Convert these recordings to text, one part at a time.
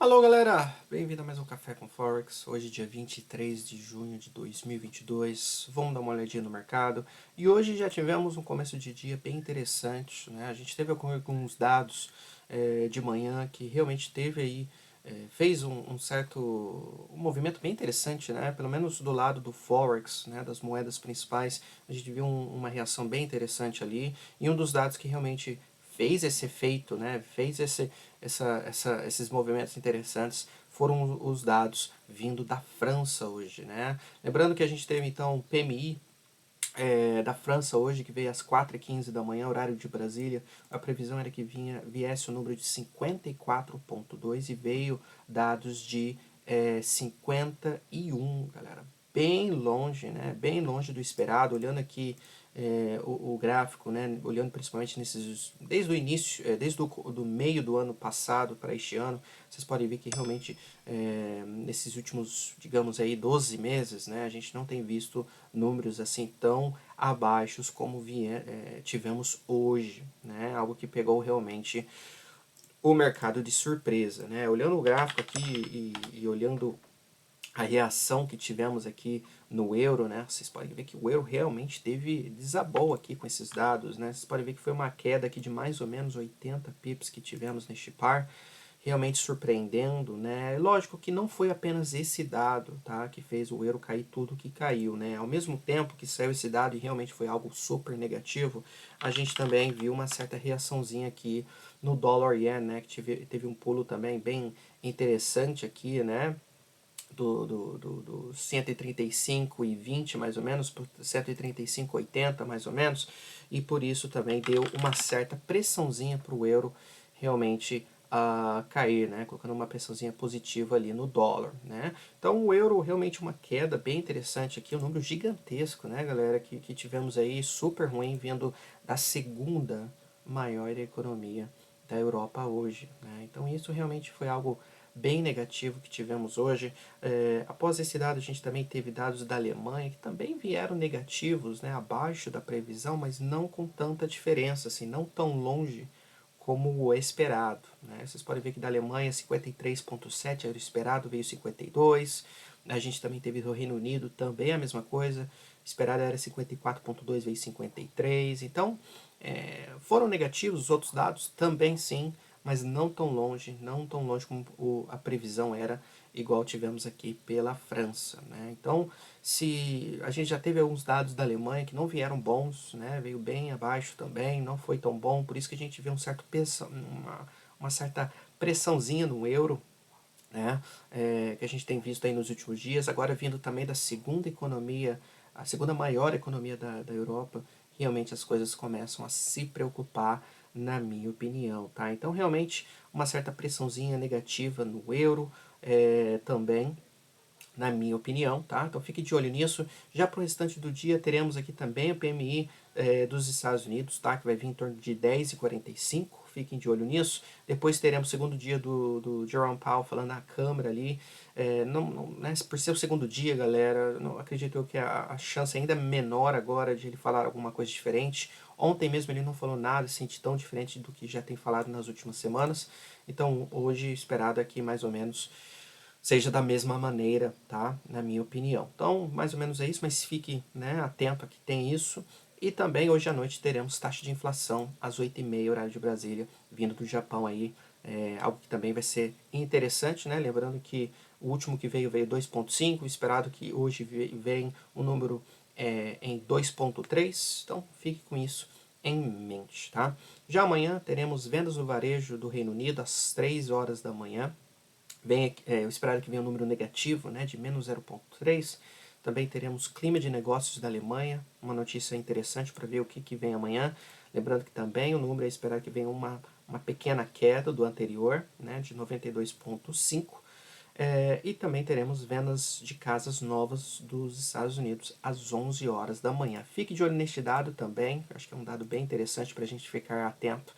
Alô galera, bem-vindo a mais um Café com Forex. Hoje dia 23 de junho de 2022, vamos dar uma olhadinha no mercado. E hoje já tivemos um começo de dia bem interessante, né? A gente teve alguns dados de manhã que realmente teve aí, fez um certo um movimento bem interessante, né? Pelo menos do lado do Forex, né? Das moedas principais, a gente viu uma reação bem interessante ali. E um dos dados que realmente fez esse efeito, né? Fez esses movimentos interessantes foram os dados vindo da França hoje, né? Lembrando que a gente teve então o PMI da França hoje, que veio às 4h15 da manhã, horário de Brasília. A previsão era que viesse o número de 54,2 e veio dados de 51, galera. Bem longe, né? Bem longe do esperado. Olhando aqui o gráfico, né? Olhando principalmente desde o início, desde do meio do ano passado para este ano, vocês podem ver que realmente nesses últimos, digamos aí, 12 meses, né? A gente não tem visto números assim tão abaixos como tivemos hoje, né? Algo que pegou realmente o mercado de surpresa, né? Olhando o gráfico aqui e olhando a reação que tivemos aqui no euro, né? Vocês podem ver que o euro realmente desabou aqui com esses dados, né? Vocês podem ver que foi uma queda aqui de mais ou menos 80 pips que tivemos neste par, realmente surpreendendo, né? Lógico que não foi apenas esse dado, tá, que fez o euro cair tudo que caiu, né? Ao mesmo tempo que saiu esse dado e realmente foi algo super negativo, a gente também viu uma certa reaçãozinha aqui no dólar yen, né? Que teve um pulo também bem interessante aqui, né? Do 135,20 mais ou menos, por 135,80 mais ou menos, e por isso também deu uma certa pressãozinha para o euro realmente cair, né, colocando uma pressãozinha positiva ali no dólar, né. Então o euro realmente uma queda bem interessante aqui, um número gigantesco, né, galera, que tivemos aí, super ruim, vindo da segunda maior economia da Europa hoje, né. Então isso realmente foi algo bem negativo que tivemos hoje. Após esse dado, a gente também teve dados da Alemanha, que também vieram negativos, né, abaixo da previsão, mas não com tanta diferença, assim, não tão longe como o esperado, né? Vocês podem ver que da Alemanha 53,7 era o esperado, veio 52. A gente também teve do Reino Unido também a mesma coisa, esperado era 54,2, veio 53. Então, foram negativos os outros dados? Também sim, mas não tão longe, não tão longe como a previsão era, igual tivemos aqui pela França, né? Então, se a gente já teve alguns dados da Alemanha que não vieram bons, né? Veio bem abaixo também, não foi tão bom, por isso que a gente vê uma certa pressãozinha no euro, né? Que a gente tem visto aí nos últimos dias, agora vindo também da segunda economia, a segunda maior economia da Europa, realmente as coisas começam a se preocupar, na minha opinião, tá? Então realmente uma certa pressãozinha negativa no euro também, na minha opinião, tá? Então fique de olho nisso. Já para o restante do dia teremos aqui também o PMI dos Estados Unidos, tá? Que vai vir em torno de 10,45. Fiquem de olho nisso. Depois teremos o segundo dia do Jerome Powell falando na Câmara ali. Né, por ser o segundo dia, galera, não, acredito eu que a chance ainda é menor agora de ele falar alguma coisa diferente. Ontem mesmo ele não falou nada assim, tão diferente do que já tem falado nas últimas semanas. Então hoje esperado aqui mais ou menos seja da mesma maneira, tá? Na minha opinião. Então, mais ou menos é isso, mas fique, né, atento a que tem isso. E também hoje à noite teremos taxa de inflação às 8h30, horário de Brasília, vindo do Japão aí. Algo que também vai ser interessante, né? Lembrando que o último que veio 2,5, esperado que hoje vem um número em 2,3. Então, fique com isso em mente, tá? Já amanhã teremos vendas no varejo do Reino Unido às 3 horas da manhã. Eu espero que venha um número negativo, né, de menos 0,3. Também teremos clima de negócios da Alemanha, uma notícia interessante para ver o que vem amanhã. Lembrando que também o número é esperar que venha uma pequena queda do anterior, né, de 92,5. E também teremos vendas de casas novas dos Estados Unidos às 11 horas da manhã. Fique de olho neste dado também, acho que é um dado bem interessante para a gente ficar atento.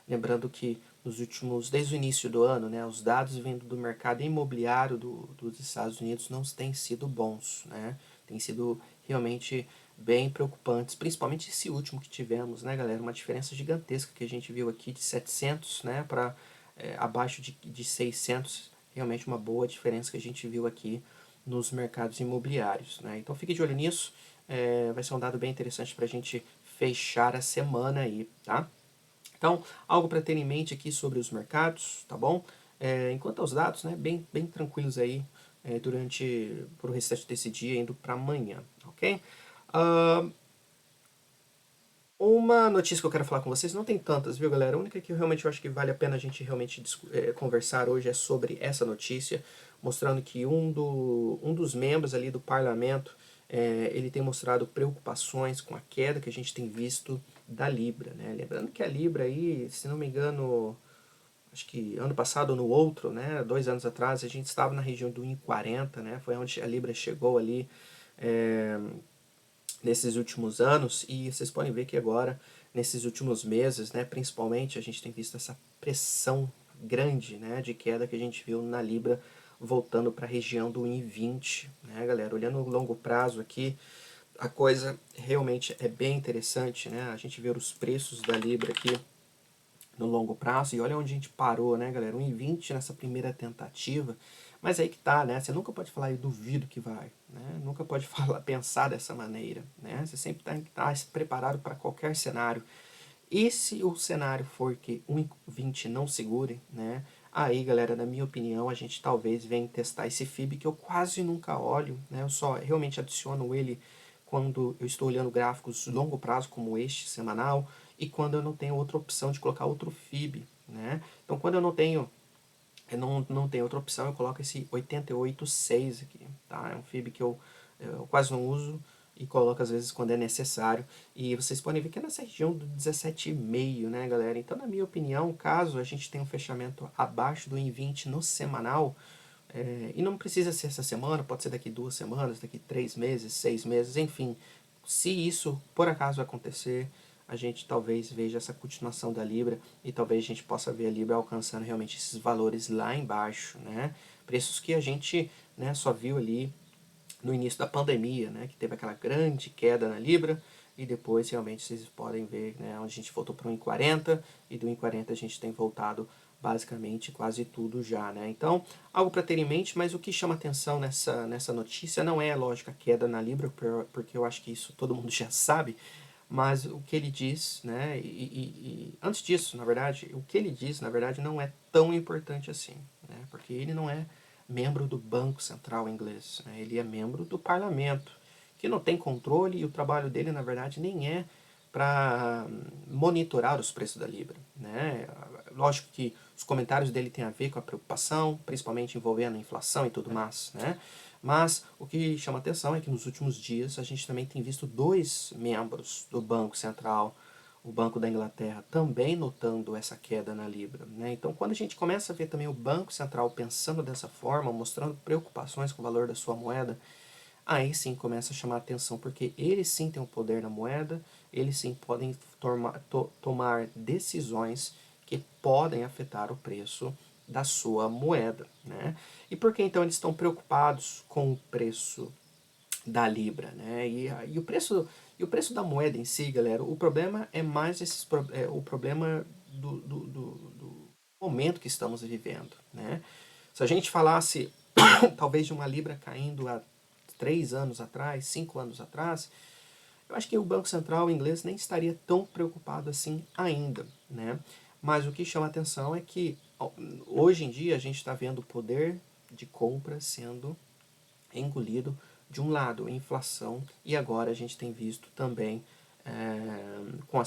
Lembrando que desde o início do ano, né, os dados vindo do mercado imobiliário dos Estados Unidos não têm sido bons, né? Tem sido realmente bem preocupantes, principalmente esse último que tivemos, né, galera? Uma diferença gigantesca que a gente viu aqui de 700, né, para abaixo de 600 realmente uma boa diferença que a gente viu aqui nos mercados imobiliários, né? Então fique de olho nisso, vai ser um dado bem interessante para a gente fechar a semana aí, tá? Então, algo para ter em mente aqui sobre os mercados, tá bom? Enquanto aos dados, né, bem tranquilos aí por o restante desse dia, indo para amanhã, ok? Uh, uma notícia que eu quero falar com vocês, não tem tantas, viu, galera? A única que realmente eu acho que vale a pena a gente realmente conversar hoje é sobre essa notícia, mostrando que um dos membros ali do parlamento, ele tem mostrado preocupações com a queda que a gente tem visto da Libra, né? Lembrando que a Libra aí, se não me engano, acho que ano passado ou no outro, né, 2 anos atrás, a gente estava na região do 1,40, né? Foi onde a Libra chegou ali, é, nesses últimos anos, e vocês podem ver que agora, nesses últimos meses, né, principalmente, a gente tem visto essa pressão grande, né, de queda que a gente viu na Libra voltando para a região do 1,20, né, galera? Olhando no longo prazo aqui, a coisa realmente é bem interessante, né? A gente vê os preços da Libra aqui no longo prazo, e olha onde a gente parou, né, galera? 1,20 nessa primeira tentativa, mas aí que tá, né? Você nunca pode falar, eu duvido que vai, né? Nunca pode falar, pensar dessa maneira, né? Você sempre tem que estar preparado para qualquer cenário. E se o cenário for que 1,20 não segure, né? Aí, galera, na minha opinião, a gente talvez venha testar esse FIB que eu quase nunca olho, né? Eu só realmente adiciono ele quando eu estou olhando gráficos longo prazo, como este semanal, e quando eu não tenho outra opção de colocar outro FIB, né? Então, quando eu não tenho outra opção, eu coloco esse 88,6 aqui, tá? É um FIB que eu quase não uso e coloco às vezes quando é necessário. E vocês podem ver que é nessa região do 17,5, né, galera? Então, na minha opinião, caso a gente tenha um fechamento abaixo do 1,20 no semanal, e não precisa ser essa semana, pode ser daqui 2 semanas, daqui 3 meses, 6 meses, enfim. Se isso por acaso acontecer, a gente talvez veja essa continuação da Libra e talvez a gente possa ver a Libra alcançando realmente esses valores lá embaixo, né? Preços que a gente, né, só viu ali no início da pandemia, né, que teve aquela grande queda na Libra, e depois realmente vocês podem ver, né, onde a gente voltou para o 1,40, e do 1,40 a gente tem voltado basicamente quase tudo já, né? Então, algo para ter em mente, mas o que chama atenção nessa notícia não é, lógico, a queda na Libra, porque eu acho que isso todo mundo já sabe, mas o que ele diz, né, e antes disso, na verdade, o que ele diz, na verdade, não é tão importante assim, né, porque ele não é membro do Banco Central inglês, né, ele é membro do parlamento, que não tem controle, e o trabalho dele, na verdade, nem é para monitorar os preços da Libra, né? Lógico que os comentários dele têm a ver com a preocupação, principalmente envolvendo a inflação e tudo mais, né? Mas o que chama atenção é que nos últimos dias a gente também tem visto dois membros do Banco Central, o Banco da Inglaterra, também notando essa queda na Libra, né? Então, quando a gente começa a ver também o Banco Central pensando dessa forma, mostrando preocupações com o valor da sua moeda, aí sim começa a chamar atenção, porque eles sim têm o poder na moeda, eles sim podem tomar decisões que podem afetar o preço da sua moeda, né? E por que então eles estão preocupados com o preço da Libra, né? E o preço da moeda em si, galera, o problema é mais o problema do momento que estamos vivendo, né? Se a gente falasse talvez de uma Libra caindo há 3 anos atrás, 5 anos atrás, eu acho que o Banco Central inglês nem estaria tão preocupado assim ainda, né? Mas o que chama atenção é que hoje em dia a gente está vendo o poder de compra sendo engolido de um lado, a inflação, e agora a gente tem visto também com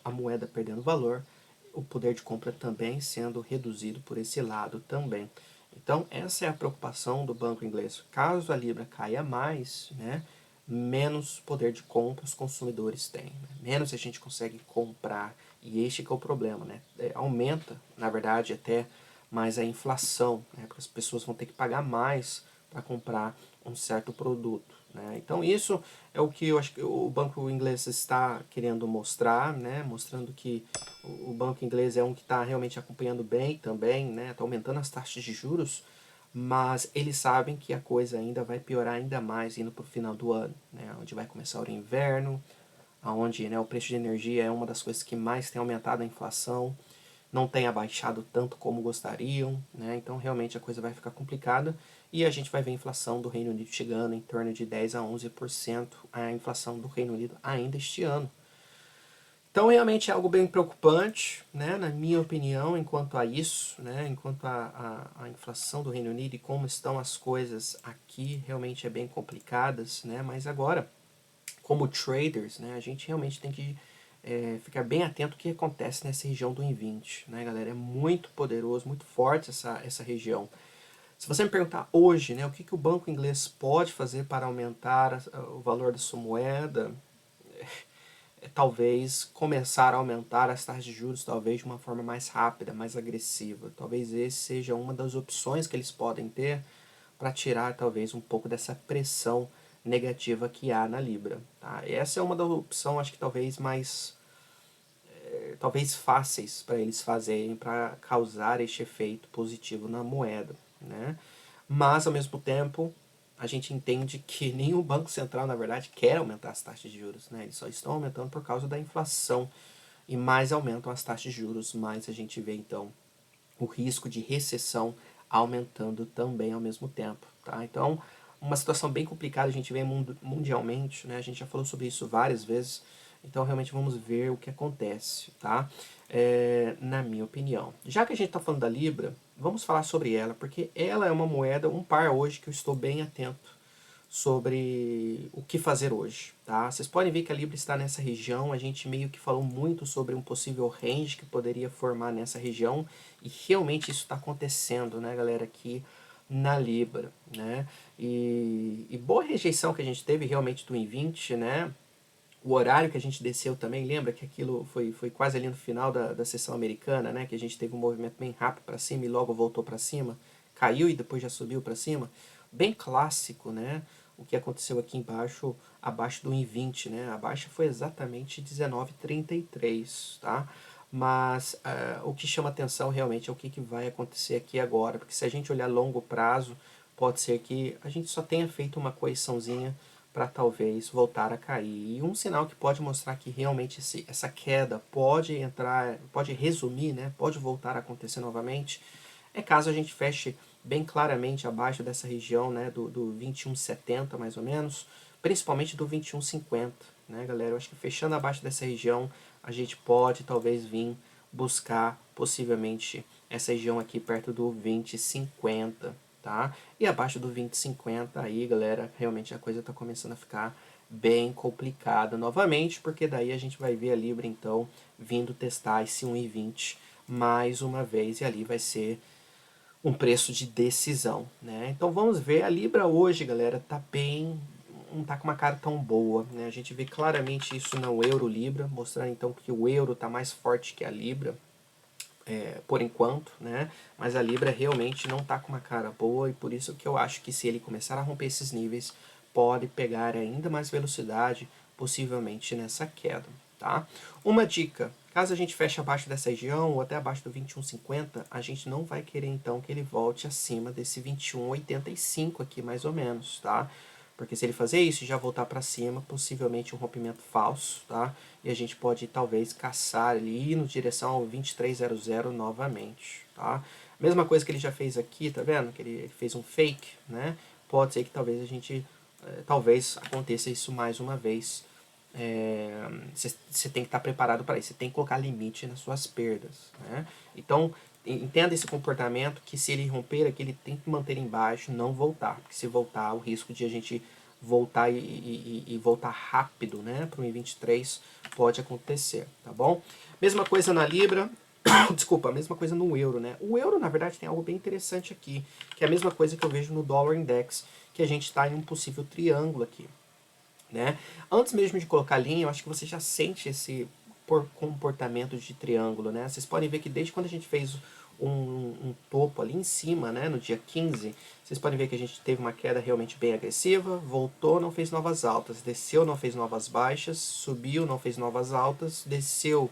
a moeda perdendo valor, o poder de compra também sendo reduzido por esse lado também. Então, essa é a preocupação do banco inglês. Caso a Libra caia mais, né, menos poder de compra os consumidores têm. Né? Menos a gente consegue comprar. E este que é o problema. Né? Aumenta, na verdade, até mais a inflação. Né? Porque as pessoas vão ter que pagar mais para comprar um certo produto. Né? Então, isso é o que eu acho que o banco inglês está querendo mostrar, né? Mostrando que o banco inglês é um que está realmente acompanhando bem também, né? Está aumentando as taxas de juros, mas eles sabem que a coisa ainda vai piorar ainda mais indo para o final do ano, né? Onde vai começar o inverno, onde, né, o preço de energia é uma das coisas que mais tem aumentado a inflação. não tenha baixado tanto como gostariam, né? Então realmente a coisa vai ficar complicada e a gente vai ver a inflação do Reino Unido chegando em torno de 10 a 11% a inflação do Reino Unido ainda este ano. Então realmente é algo bem preocupante, né, na minha opinião, enquanto a isso, né, enquanto a inflação do Reino Unido e como estão as coisas aqui realmente é bem complicadas, né, mas agora, como traders, né, a gente realmente tem que ficar bem atento ao que acontece nessa região do IN20, né, galera, é muito poderoso, muito forte essa região. Se você me perguntar hoje, né, o que o banco inglês pode fazer para aumentar o valor da sua moeda, talvez começar a aumentar as taxas de juros talvez de uma forma mais rápida, mais agressiva. Talvez esse seja uma das opções que eles podem ter para tirar talvez um pouco dessa pressão negativa que há na Libra. Tá? Essa é uma das opções, acho que talvez mais talvez fáceis para eles fazerem para causar este efeito positivo na moeda, né? Mas ao mesmo tempo a gente entende que nenhum banco central na verdade quer aumentar as taxas de juros, né? Eles só estão aumentando por causa da inflação e mais aumentam as taxas de juros, mais a gente vê então o risco de recessão aumentando também ao mesmo tempo, tá? Então uma situação bem complicada a gente vê mundialmente, né? A gente já falou sobre isso várias vezes. Então realmente vamos ver o que acontece, tá? Na minha opinião. Já que a gente está falando da Libra, vamos falar sobre ela, porque ela é uma moeda, um par hoje que eu estou bem atento sobre o que fazer hoje, tá? Vocês podem ver que a Libra está nessa região, a gente meio que falou muito sobre um possível range que poderia formar nessa região, e realmente isso está acontecendo, né, galera, aqui na Libra, né? E boa rejeição que a gente teve realmente do IN20, né? O horário que a gente desceu também, lembra que aquilo foi quase ali no final da sessão americana, né? Que a gente teve um movimento bem rápido para cima e logo voltou para cima, caiu e depois já subiu para cima. Bem clássico, né? O que aconteceu aqui embaixo, abaixo do IN20, né? A baixa foi exatamente 19,33, tá? Mas o que chama atenção realmente é o que vai acontecer aqui agora, porque se a gente olhar a longo prazo, pode ser que a gente só tenha feito uma correçãozinha para talvez voltar a cair. E um sinal que pode mostrar que realmente essa queda pode entrar, pode resumir, né, pode voltar a acontecer novamente, é caso a gente feche bem claramente abaixo dessa região, né, do 21,70 mais ou menos, principalmente do 21,50, né, galera? Eu acho que fechando abaixo dessa região, a gente pode talvez vir buscar possivelmente essa região aqui perto do 20,50, tá? E abaixo do 20,50 aí, galera, realmente a coisa está começando a ficar bem complicada novamente, porque daí a gente vai ver a Libra então vindo testar esse 1,20 mais uma vez e ali vai ser um preço de decisão, né? Então vamos ver, a Libra hoje, galera, tá bem, não tá com uma cara tão boa, né? A gente vê claramente isso no euro Libra, mostrando então que o euro tá mais forte que a Libra, por enquanto, né? Mas a Libra realmente não tá com uma cara boa e por isso que eu acho que se ele começar a romper esses níveis, pode pegar ainda mais velocidade, possivelmente nessa queda, tá? Uma dica, caso a gente feche abaixo dessa região ou até abaixo do 21,50, a gente não vai querer então que ele volte acima desse 21,85 aqui mais ou menos, tá? Porque se ele fazer isso e já voltar para cima, possivelmente um rompimento falso, tá? E a gente pode talvez caçar ali em direção ao 23,00 novamente, tá? Mesma coisa que ele já fez aqui, tá vendo? Que ele fez um fake, né? Pode ser que talvez a gente, talvez aconteça isso mais uma vez. Você tem que estar preparado para isso, você tem que colocar limite nas suas perdas, né? Então, entenda esse comportamento que se ele romper aqui, ele tem que manter embaixo, não voltar, porque se voltar, o risco de a gente voltar e voltar rápido, né, para o 23 pode acontecer, tá bom? Mesma coisa na Libra, desculpa, a mesma coisa no euro, né? O euro, na verdade, tem algo bem interessante aqui, que é a mesma coisa que eu vejo no Dollar Index, que a gente está em um possível triângulo aqui, né? Antes mesmo de colocar a linha, eu acho que você já sente esse comportamento de triângulo, né? Vocês podem ver que desde quando a gente fez um topo ali em cima, né, no dia 15, vocês podem ver que a gente teve uma queda realmente bem agressiva, voltou, não fez novas altas, desceu, não fez novas baixas, subiu, não fez novas altas, desceu,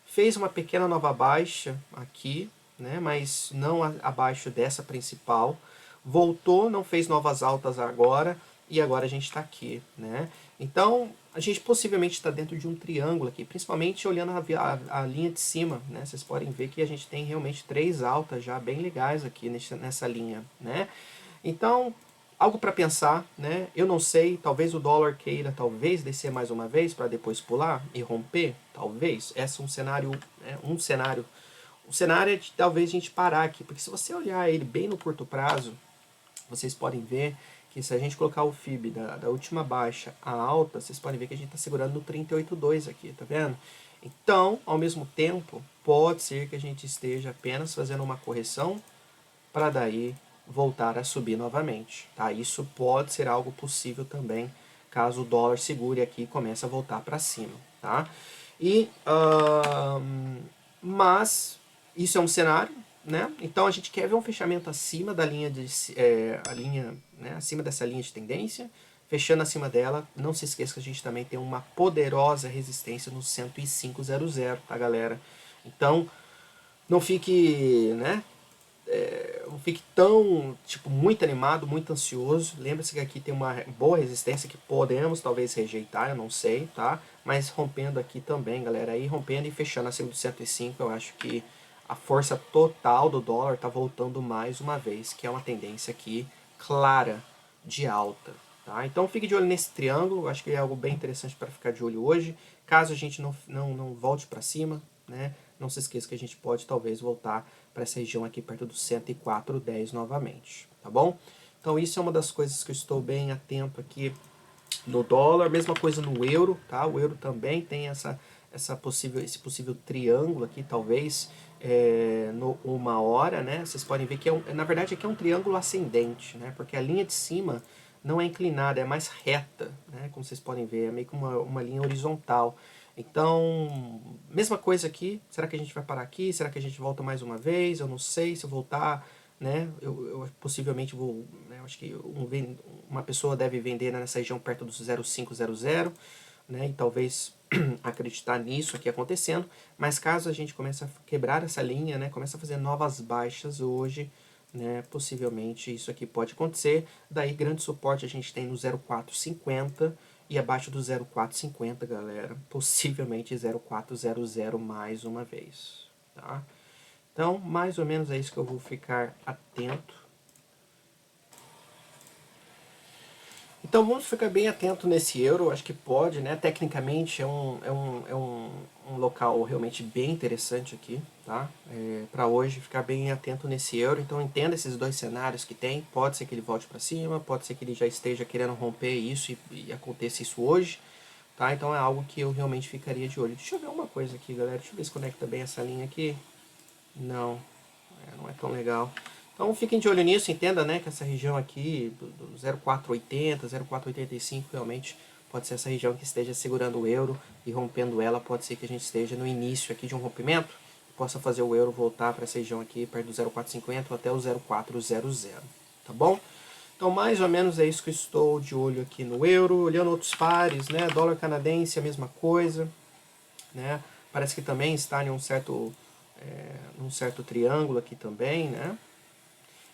fez uma pequena nova baixa aqui, né, mas não abaixo dessa principal, voltou, não fez novas altas agora, e agora a gente está aqui, né? Então, a gente possivelmente está dentro de um triângulo aqui, principalmente olhando a linha de cima, né? Vocês podem ver que a gente tem realmente 3 altas já bem legais aqui nessa linha, né? Então, algo para pensar, né? Eu não sei, talvez o dólar queira talvez descer mais uma vez para depois pular e romper, talvez. Esse é um cenário, né? O cenário é de talvez a gente parar aqui, porque se você olhar ele bem no curto prazo, vocês podem ver que se a gente colocar o FIB da última baixa à alta, vocês podem ver que a gente está segurando no 38,2 aqui, tá vendo? Então, ao mesmo tempo, pode ser que a gente esteja apenas fazendo uma correção para daí voltar a subir novamente, tá? Isso pode ser algo possível também, caso o dólar segure aqui e comece a voltar para cima, tá? E, mas, isso é um cenário, né? Então a gente quer ver um fechamento acima da linha né? Acima dessa linha de tendência, fechando acima dela. Não se esqueça que a gente também tem uma poderosa resistência no 105,00, tá, galera? Então não fique, né? Não fique tão, tipo, muito animado, muito ansioso. Lembre-se que aqui tem uma boa resistência que podemos talvez rejeitar, eu não sei, tá? Mas rompendo aqui também, galera, aí rompendo e fechando acima do 105, eu acho que a força total do dólar tá voltando mais uma vez, que é uma tendência aqui clara de alta, tá? Então fique de olho nesse triângulo, acho que é algo bem interessante para ficar de olho hoje. Caso a gente não volte para cima, né? Não se esqueça que a gente pode talvez voltar para essa região aqui perto do 104,10 novamente, tá bom? Então isso é uma das coisas que eu estou bem atento aqui no dólar, mesma coisa no euro, tá? O euro também tem esse possível triângulo aqui, talvez, no 1 hora, né? Vocês podem ver que, na verdade, aqui é um triângulo ascendente, né? Porque a linha de cima não é inclinada, é mais reta, né? Como vocês podem ver, é meio que uma linha horizontal. Então, mesma coisa aqui, será que a gente vai parar aqui? Será que a gente volta mais uma vez? Eu não sei se eu voltar, né? Eu possivelmente vou, né? Acho que uma pessoa deve vender nessa região perto dos 0,500, né? E talvez acreditar nisso aqui acontecendo, mas caso a gente comece a quebrar essa linha, né? Comece a fazer novas baixas hoje, né? Possivelmente isso aqui pode acontecer. Daí grande suporte a gente tem no 0,450 e abaixo do 0,450, galera, possivelmente 0,400 mais uma vez, tá? Então, mais ou menos é isso que eu vou ficar atento. Então vamos ficar bem atento nesse euro, acho que pode, né? Tecnicamente é um local realmente bem interessante aqui, tá? Para hoje ficar bem atento nesse euro. Então entenda esses dois cenários que tem. Pode ser que ele volte para cima, pode ser que ele já esteja querendo romper isso e aconteça isso hoje, tá? Então é algo que eu realmente ficaria de olho. Deixa eu ver uma coisa aqui, galera. Deixa eu ver se conecta bem essa linha aqui. Não, não é tão legal. Então fiquem de olho nisso, entenda, né, que essa região aqui, do 0,480, 0,485, realmente pode ser essa região que esteja segurando o euro e rompendo ela, pode ser que a gente esteja no início aqui de um rompimento, que possa fazer o euro voltar para essa região aqui, perto do 0,450 ou até o 0,400, tá bom? Então mais ou menos é isso que eu estou de olho aqui no euro, olhando outros pares, né, dólar canadense a mesma coisa, né, parece que também está em num certo triângulo aqui também, né?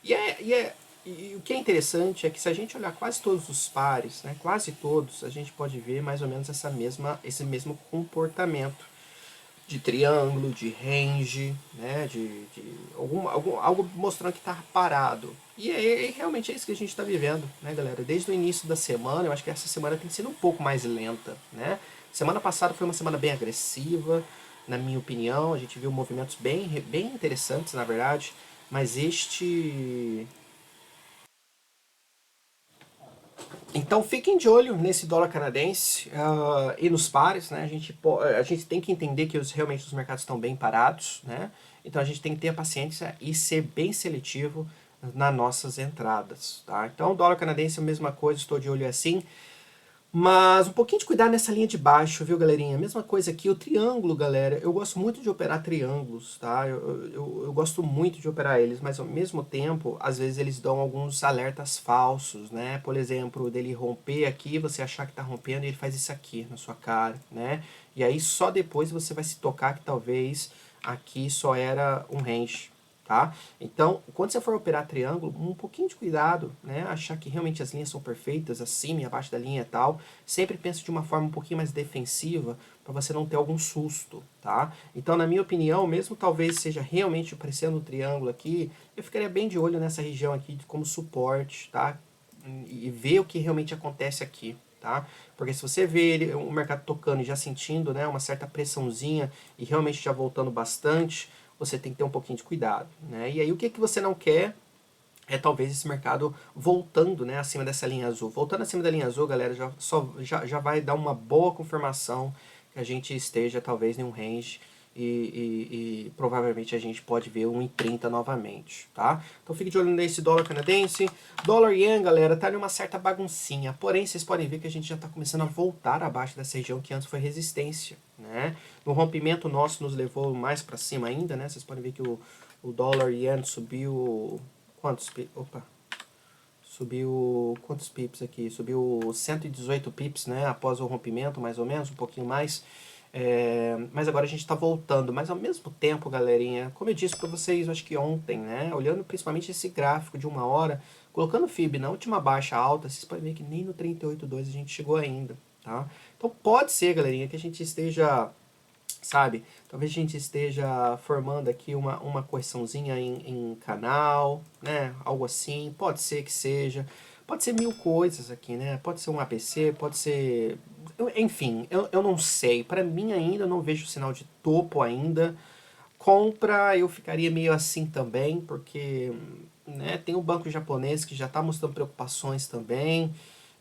E o que é interessante é que se a gente olhar quase todos os pares, né, quase todos, a gente pode ver mais ou menos esse mesmo comportamento de triângulo, de range, né, de algo mostrando que está parado. E realmente é isso que a gente está vivendo, né, galera? Desde o início da semana, eu acho que essa semana tem sido um pouco mais lenta, né? Semana passada foi uma semana bem agressiva, na minha opinião, a gente viu movimentos bem interessantes, na verdade, mas Então fiquem de olho nesse dólar canadense e nos pares, né? A gente tem que entender que realmente os mercados estão bem parados, né? Então a gente tem que ter paciência e ser bem seletivo nas nossas entradas, tá? Então o dólar canadense é a mesma coisa, estou de olho assim. Mas um pouquinho de cuidado nessa linha de baixo, viu, galerinha? Mesma coisa aqui, o triângulo, galera. Eu gosto muito de operar triângulos, tá? Eu gosto muito de operar eles, mas ao mesmo tempo, às vezes eles dão alguns alertas falsos, né? Por exemplo, dele romper aqui, você achar que tá rompendo e ele faz isso aqui na sua cara, né? E aí só depois você vai se tocar que talvez aqui só era um range, tá? Então, quando você for operar triângulo, um pouquinho de cuidado, né? Achar que realmente as linhas são perfeitas, acima e abaixo da linha e tal. Sempre pense de uma forma um pouquinho mais defensiva, para você não ter algum susto, tá? Então, na minha opinião, mesmo talvez seja realmente parecendo um triângulo aqui, eu ficaria bem de olho nessa região aqui como suporte, tá? E ver o que realmente acontece aqui, tá? Porque se você vê ele, o mercado tocando e já sentindo, né, uma certa pressãozinha e realmente já voltando bastante, você tem que ter um pouquinho de cuidado, né? E aí o que, que você não quer é talvez esse mercado voltando, né, acima dessa linha azul. Voltando acima da linha azul, galera, já vai dar uma boa confirmação que a gente esteja talvez em um range e provavelmente a gente pode ver 1,30 novamente, tá? Então fique de olho nesse dólar canadense. Dólar yen, galera, tá numa certa baguncinha, porém vocês podem ver que a gente já está começando a voltar abaixo dessa região que antes foi resistência, né? No rompimento nosso nos levou mais para cima ainda, né? Vocês podem ver que o dólar yen subiu quantos pips? Opa. Subiu quantos pips aqui? Subiu 118 pips, né? Após o rompimento, mais ou menos, um pouquinho mais. Mas agora a gente está voltando. Mas ao mesmo tempo, galerinha, como eu disse para vocês, acho que ontem, né? Olhando principalmente esse gráfico de uma hora, colocando o FIB na última baixa alta, vocês podem ver que nem no 38,2 a gente chegou ainda, tá? Então pode ser, galerinha, que a gente esteja, sabe? Talvez a gente esteja formando aqui uma correçãozinha em canal, né? Algo assim, pode ser que seja. Pode ser mil coisas aqui, né? Pode ser um ABC, pode ser... Enfim, eu não sei. Para mim ainda, eu não vejo sinal de topo ainda. Compra, eu ficaria meio assim também, porque né, tem o banco japonês que já está mostrando preocupações também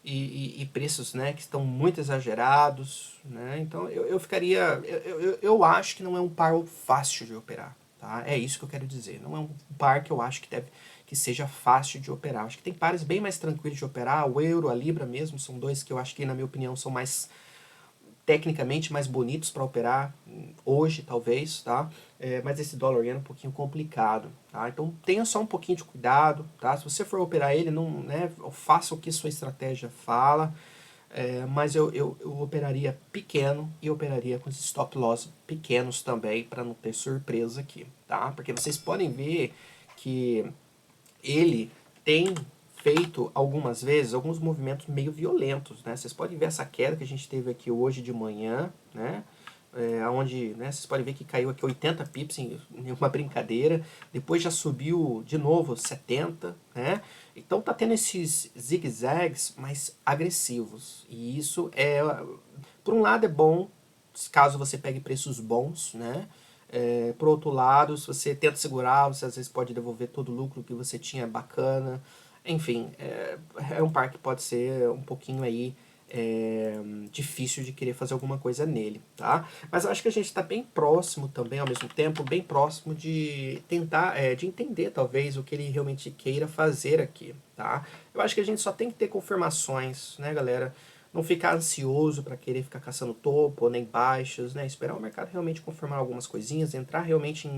e preços, né, que estão muito exagerados, né? Então eu ficaria, eu acho que não é um par fácil de operar, tá? É isso que eu quero dizer. Não é um par que eu acho que seja fácil de operar. Acho que tem pares bem mais tranquilos de operar. O euro, a libra mesmo, são dois que eu acho que, na minha opinião, são mais tecnicamente mais bonitos para operar hoje, talvez, tá? Mas esse dólar yen é um pouquinho complicado, tá? Então tenha só um pouquinho de cuidado, tá? Se você for operar ele, não, né, faça o que sua estratégia fala, mas eu operaria pequeno e operaria com esses stop loss pequenos também, para não ter surpresa aqui, tá? Porque vocês podem ver que ele tem feito algumas vezes alguns movimentos meio violentos, né? Vocês podem ver essa queda que a gente teve aqui hoje de manhã, né? Onde, né, vocês podem ver que caiu aqui 80 pips em uma brincadeira, depois já subiu de novo 70, né? Então tá tendo esses zigue-zagues mais agressivos, e isso por um lado é bom, caso você pegue preços bons, né? Por outro lado, se você tenta segurar, você às vezes pode devolver todo o lucro que você tinha bacana. Enfim, é um par que pode ser um pouquinho aí difícil de querer fazer alguma coisa nele, tá? Mas eu acho que a gente está bem próximo também, ao mesmo tempo, bem próximo de tentar, de entender talvez o que ele realmente queira fazer aqui, tá? Eu acho que a gente só tem que ter confirmações, né, galera? Não ficar ansioso para querer ficar caçando topo ou nem baixos, né? Esperar o mercado realmente confirmar algumas coisinhas, entrar realmente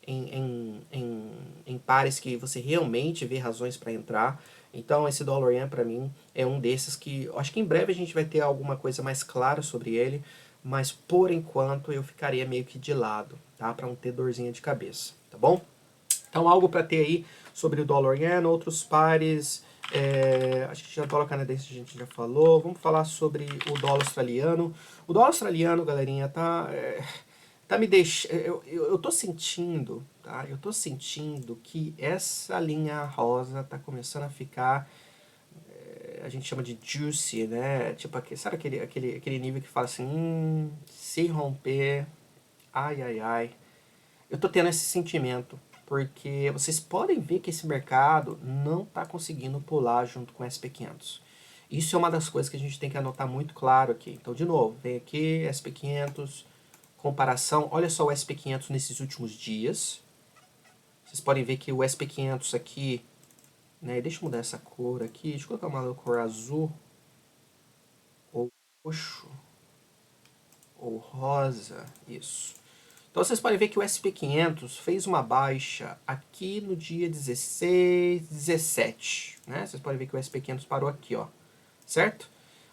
em pares que você realmente vê razões para entrar. Então esse dólar yen para mim é um desses que eu acho que em breve a gente vai ter alguma coisa mais clara sobre ele, mas por enquanto eu ficaria meio que de lado, tá? Para não ter dorzinha de cabeça, tá bom? Então algo para ter aí sobre o dólar yen, outros pares, acho que já o dólar canadense a gente já falou. Vamos falar sobre o dólar australiano. O dólar australiano, galerinha, tá me deixando. Eu tô sentindo, tá? Eu tô sentindo que essa linha rosa tá começando a ficar, a gente chama de juicy, né? Tipo, sabe aquele nível que fala assim, se romper, ai, ai, ai. Eu tô tendo esse sentimento, porque vocês podem ver que esse mercado não está conseguindo pular junto com o SP500. Isso é uma das coisas que a gente tem que anotar muito claro aqui. Então, de novo, vem aqui, SP500, comparação, olha só o SP500 nesses últimos dias. Vocês podem ver que o SP500 aqui, né, deixa eu mudar essa cor aqui, deixa eu colocar uma cor azul, ou roxo, ou rosa, isso. Então vocês podem ver que o SP500 fez uma baixa aqui no dia 16, 17, né? Vocês podem ver que o SP500 parou aqui, ó, certo?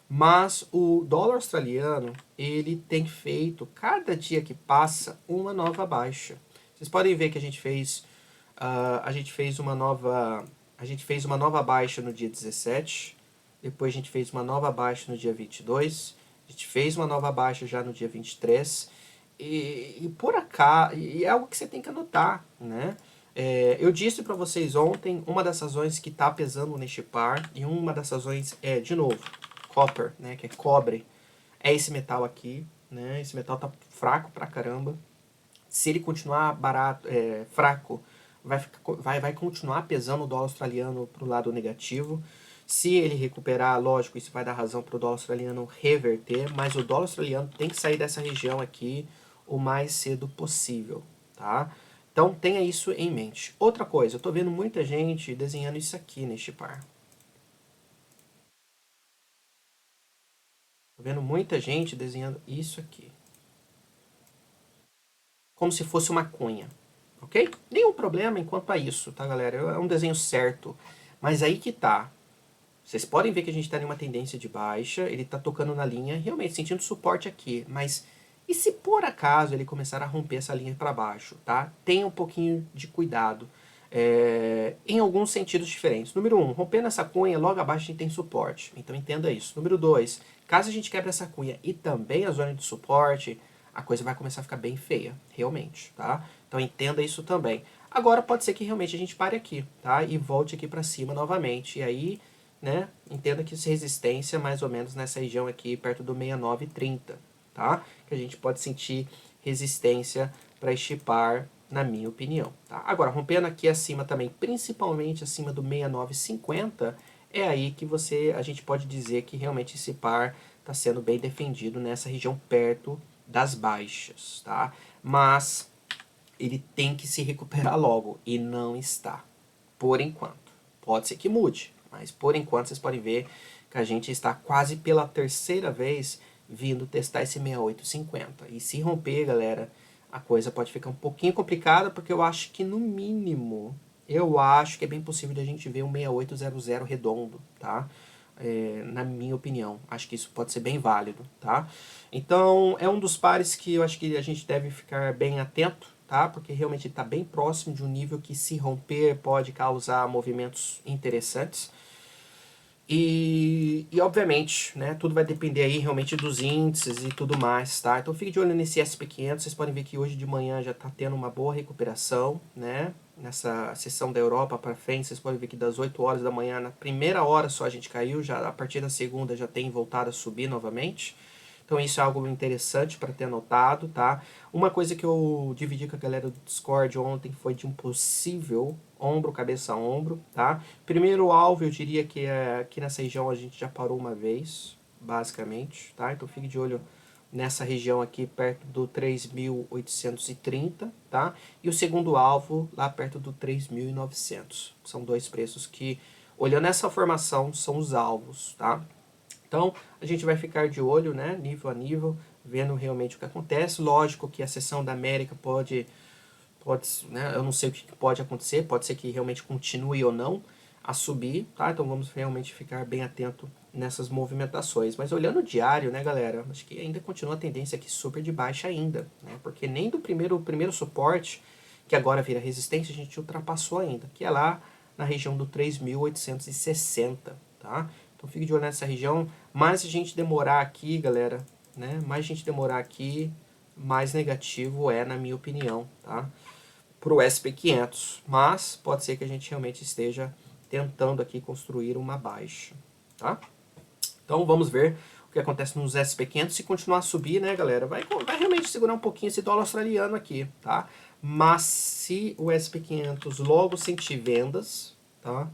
Mas o dólar australiano, ele tem feito, cada dia que passa, uma nova baixa. Vocês podem ver que a gente fez uma nova baixa no dia 17, depois a gente fez uma nova baixa no dia 22, a gente fez uma nova baixa já no dia 23, e por acaso, e é algo que você tem que anotar, né? Eu disse para vocês ontem uma das razões que está pesando neste par, e uma das razões é, de novo, copper, né, que é cobre, é esse metal aqui, né? Esse metal tá fraco pra caramba. Se ele continuar barato, fraco, vai continuar pesando o dólar australiano para o lado negativo. Se ele recuperar, lógico, isso vai dar razão para o dólar australiano reverter, mas o dólar australiano tem que sair dessa região aqui o mais cedo possível, tá? Então tenha isso em mente. Outra coisa, eu estou vendo muita gente desenhando isso aqui neste par. Estou vendo muita gente desenhando isso aqui. Como se fosse uma cunha, ok? Nenhum problema enquanto a isso, tá, galera? É um desenho certo, mas aí que tá. Vocês podem ver que a gente está em uma tendência de baixa, ele está tocando na linha, realmente sentindo suporte aqui, mas e se por acaso ele começar a romper essa linha para baixo, tá? Tenha um pouquinho de cuidado, em alguns sentidos diferentes. Número 1, rompendo essa cunha, logo abaixo a gente tem suporte, então entenda isso. Número 2, caso a gente quebre essa cunha e também a zona de suporte, a coisa vai começar a ficar bem feia, realmente, tá? Então entenda isso também. Agora pode ser que realmente a gente pare aqui, tá? E volte aqui para cima novamente, e aí, né, entenda que essa resistência mais ou menos nessa região aqui, perto do 69,30, tá? Que a gente pode sentir resistência para este par, na minha opinião, tá? Agora, rompendo aqui acima também, principalmente acima do 69,50, é aí que a gente pode dizer que realmente esse par está sendo bem defendido nessa região perto das baixas, tá? Mas ele tem que se recuperar logo e não está, por enquanto. Pode ser que mude, mas por enquanto vocês podem ver que a gente está quase pela terceira vez vindo testar esse 68,50. E se romper, galera, a coisa pode ficar um pouquinho complicada, porque eu acho que no mínimo, eu acho que é bem possível de a gente ver um 6800 redondo, tá? Na minha opinião, acho que isso pode ser bem válido, tá? Então, é um dos pares que eu acho que a gente deve ficar bem atento, tá? Porque realmente está bem próximo de um nível que, se romper, pode causar movimentos interessantes. E obviamente, né, tudo vai depender aí realmente dos índices e tudo mais, tá? Então fique de olho nesse SP500, vocês podem ver que hoje de manhã já está tendo uma boa recuperação, né? Nessa sessão da Europa para frente, vocês podem ver que das 8 horas da manhã, na primeira hora só a gente caiu, já a partir da segunda já tem voltado a subir novamente. Então isso é algo interessante para ter anotado, tá? Uma coisa que eu dividi com a galera do Discord ontem foi de um possível ombro, cabeça a ombro, tá? Primeiro alvo eu diria que aqui nessa região a gente já parou uma vez, basicamente, tá? Então fique de olho nessa região aqui perto do 3.830, tá? E o segundo alvo lá perto do 3.900. São dois preços que, olhando essa formação, são os alvos, tá? Então, a gente vai ficar de olho, né, nível a nível, vendo realmente o que acontece. Lógico que a seção da América pode, né, eu não sei o que pode acontecer, pode ser que realmente continue ou não a subir, tá? Então vamos realmente ficar bem atento nessas movimentações. Mas olhando o diário, né, galera, acho que ainda continua a tendência aqui super de baixa ainda, né? Porque nem do primeiro suporte, que agora vira resistência, a gente ultrapassou ainda, que é lá na região do 3.860, tá? Então fique de olho nessa região. Mais a gente demorar aqui, galera, né? Mais a gente demorar aqui, mais negativo é, na minha opinião, tá? Para o SP500. Mas pode ser que a gente realmente esteja tentando aqui construir uma baixa, tá? Então vamos ver o que acontece nos SP500. Se continuar a subir, né, galera, vai realmente segurar um pouquinho esse dólar australiano aqui, tá? Mas se o SP500 logo sentir vendas, tá?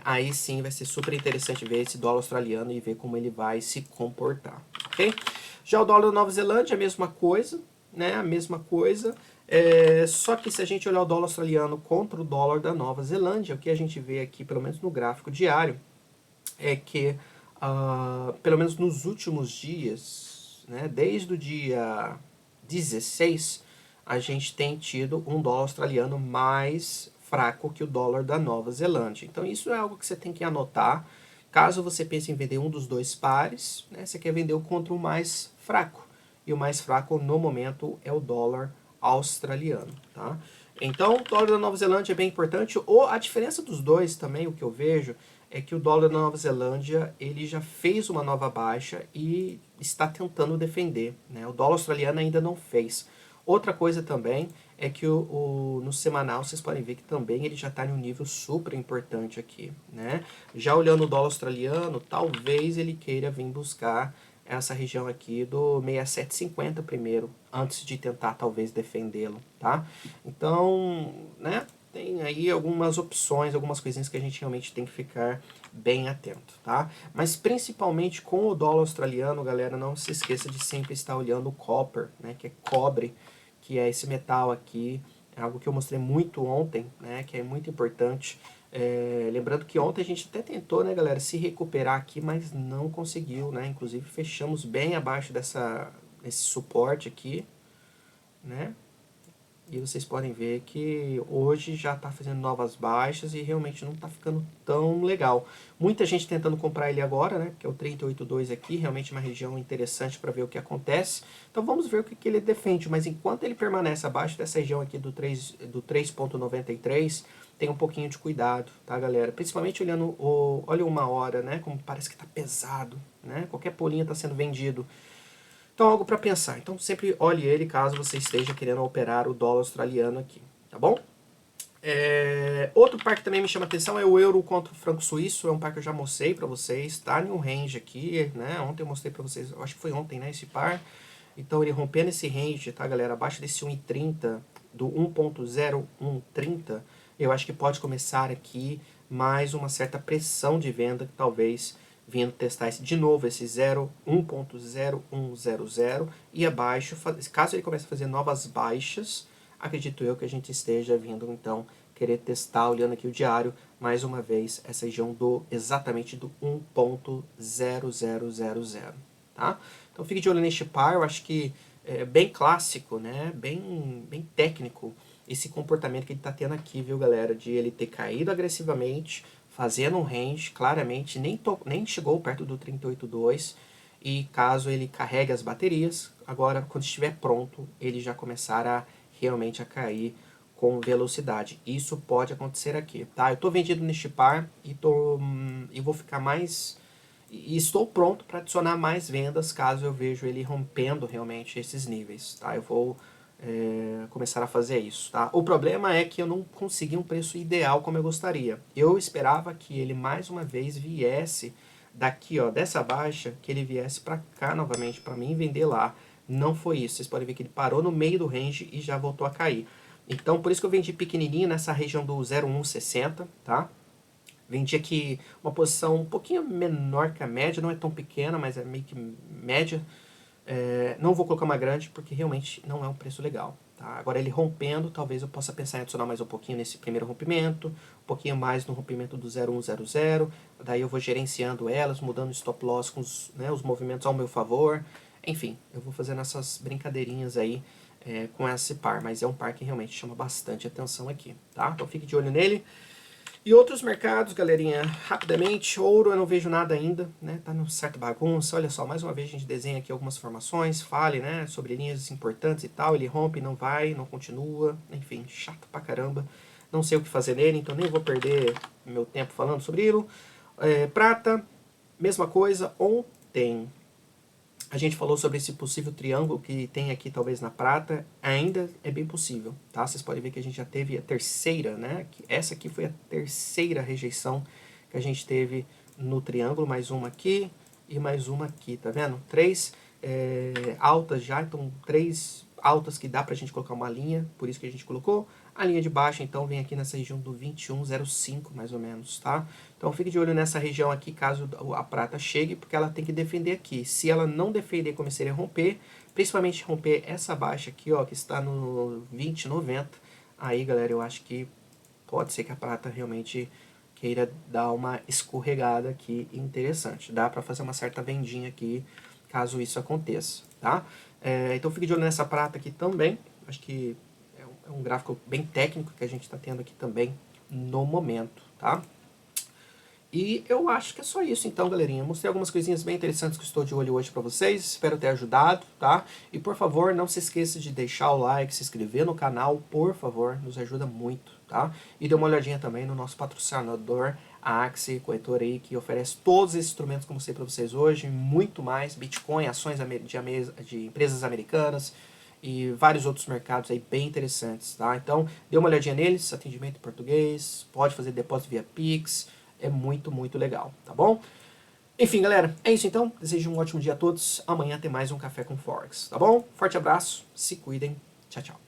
Aí sim vai ser super interessante ver esse dólar australiano e ver como ele vai se comportar, ok? Já o dólar da Nova Zelândia, a mesma coisa, né? A mesma coisa. Só que se a gente olhar o dólar australiano contra o dólar da Nova Zelândia, o que a gente vê aqui, pelo menos no gráfico diário, é que, pelo menos nos últimos dias, né, desde o dia 16, a gente tem tido um dólar australiano mais fraco que o dólar da Nova Zelândia. Então isso é algo que você tem que anotar. Caso você pense em vender um dos dois pares, né, você quer vender o contra o mais fraco. E o mais fraco no momento é o dólar australiano, tá? Então, o dólar da Nova Zelândia é bem importante. A diferença dos dois também, o que eu vejo, é que o dólar da Nova Zelândia, ele já fez uma nova baixa e está tentando defender, né? O dólar australiano ainda não fez. Outra coisa também é que no semanal vocês podem ver que também ele já está em um nível super importante aqui, né? Já olhando o dólar australiano, talvez ele queira vir buscar essa região aqui do 67,50 primeiro, antes de tentar talvez defendê-lo, tá? Então, né, tem aí algumas opções, algumas coisinhas que a gente realmente tem que ficar bem atento, tá? Mas principalmente com o dólar australiano, galera, não se esqueça de sempre estar olhando o copper, né, que é cobre, que é esse metal aqui, é algo que eu mostrei muito ontem, né, que é muito importante. Lembrando que ontem a gente até tentou, né, galera, se recuperar aqui, mas não conseguiu, né? Inclusive fechamos bem abaixo desse suporte aqui, né? E vocês podem ver que hoje já está fazendo novas baixas e realmente não está ficando tão legal. Muita gente tentando comprar ele agora, né? Que é o 382 aqui, realmente uma região interessante para ver o que acontece. Então vamos ver o que ele defende, mas enquanto ele permanece abaixo dessa região aqui do 3,93, tem um pouquinho de cuidado, tá, galera? Principalmente olhando olha uma hora, né? Como parece que está pesado, né? Qualquer polinha está sendo vendido. Então, algo para pensar. Então, sempre olhe ele caso você esteja querendo operar o dólar australiano aqui, tá bom? Outro par que também me chama atenção é o euro contra o franco suíço. É um par que eu já mostrei para vocês. Tá em um range aqui, né? Ontem eu mostrei para vocês, eu acho que foi ontem, né? Esse par. Então, ele rompendo esse range, tá, galera? Abaixo desse 1,30, do 1,0130, eu acho que pode começar aqui mais uma certa pressão de venda, que talvez vindo testar de novo esse 1,0100 e abaixo, caso ele comece a fazer novas baixas, acredito eu que a gente esteja vindo então querer testar, olhando aqui o diário, mais uma vez essa região exatamente do 1,0000, tá? Então fique de olho neste par, eu acho que é bem clássico, né? Bem técnico esse comportamento que ele está tendo aqui, viu, galera? De ele ter caído agressivamente, fazendo um range, claramente, nem chegou perto do 38,2, e caso ele carregue as baterias, agora, quando estiver pronto, ele já começar realmente a cair com velocidade. Isso pode acontecer aqui, tá? Eu estou vendido neste par e vou ficar mais... E estou pronto para adicionar mais vendas caso eu veja ele rompendo realmente esses níveis, tá? Eu vou começar a fazer isso, tá? O problema é que eu não consegui um preço ideal como eu gostaria. Eu esperava que ele mais uma vez viesse daqui, ó, dessa baixa, que ele viesse para cá novamente para mim vender lá. Não foi isso. Vocês podem ver que ele parou no meio do range e já voltou a cair. Então, por isso que eu vendi pequenininho nessa região do 0,160, tá? Vendi aqui uma posição um pouquinho menor que a média, não é tão pequena, mas é meio que média. Não vou colocar uma grande porque realmente não é um preço legal. Tá? Agora ele rompendo, talvez eu possa pensar em adicionar mais um pouquinho nesse primeiro rompimento, um pouquinho mais no rompimento do 0,100, daí eu vou gerenciando elas, mudando o stop loss com os movimentos ao meu favor. Enfim, eu vou fazendo essas brincadeirinhas aí com esse par, mas é um par que realmente chama bastante atenção aqui. Tá? Então fique de olho nele. E outros mercados, galerinha, rapidamente, ouro eu não vejo nada ainda, né, tá num certo bagunça, olha só, mais uma vez a gente desenha aqui algumas formações, fale, né, sobre linhas importantes e tal, ele rompe, não vai, não continua, enfim, chato pra caramba, não sei o que fazer nele, então nem vou perder meu tempo falando sobre ele. Prata, mesma coisa, ontem a gente falou sobre esse possível triângulo que tem aqui talvez na prata, ainda é bem possível, tá? Vocês podem ver que a gente já teve a terceira, né? Essa aqui foi a terceira rejeição que a gente teve no triângulo, mais uma aqui e mais uma aqui, tá vendo? Três altas já, então três altas que dá pra gente colocar uma linha, por isso que a gente colocou. A linha de baixo, então, vem aqui nessa região do 21,05, mais ou menos, tá? Então, fique de olho nessa região aqui, caso a prata chegue, porque ela tem que defender aqui. Se ela não defender, começar a romper, principalmente romper essa baixa aqui, ó, que está no 20,90, aí, galera, eu acho que pode ser que a prata realmente queira dar uma escorregada aqui interessante. Dá para fazer uma certa vendinha aqui, caso isso aconteça, tá? Então, fique de olho nessa prata aqui também. Acho que é um gráfico bem técnico que a gente está tendo aqui também no momento, tá? E eu acho que é só isso então, galerinha. Mostrei algumas coisinhas bem interessantes que estou de olho hoje para vocês. Espero ter ajudado, tá? E por favor, não se esqueça de deixar o like, se inscrever no canal, por favor, nos ajuda muito, tá? E dê uma olhadinha também no nosso patrocinador, a Axie, corretora aí, que oferece todos esses instrumentos que eu mostrei para vocês hoje, muito mais, Bitcoin, ações de empresas americanas e vários outros mercados aí bem interessantes, tá? Então, dê uma olhadinha neles, atendimento em português, pode fazer depósito via Pix, é muito, muito legal, tá bom? Enfim, galera, é isso então. Desejo um ótimo dia a todos. Amanhã tem mais um Café com Forex, tá bom? Forte abraço, se cuidem. Tchau, tchau.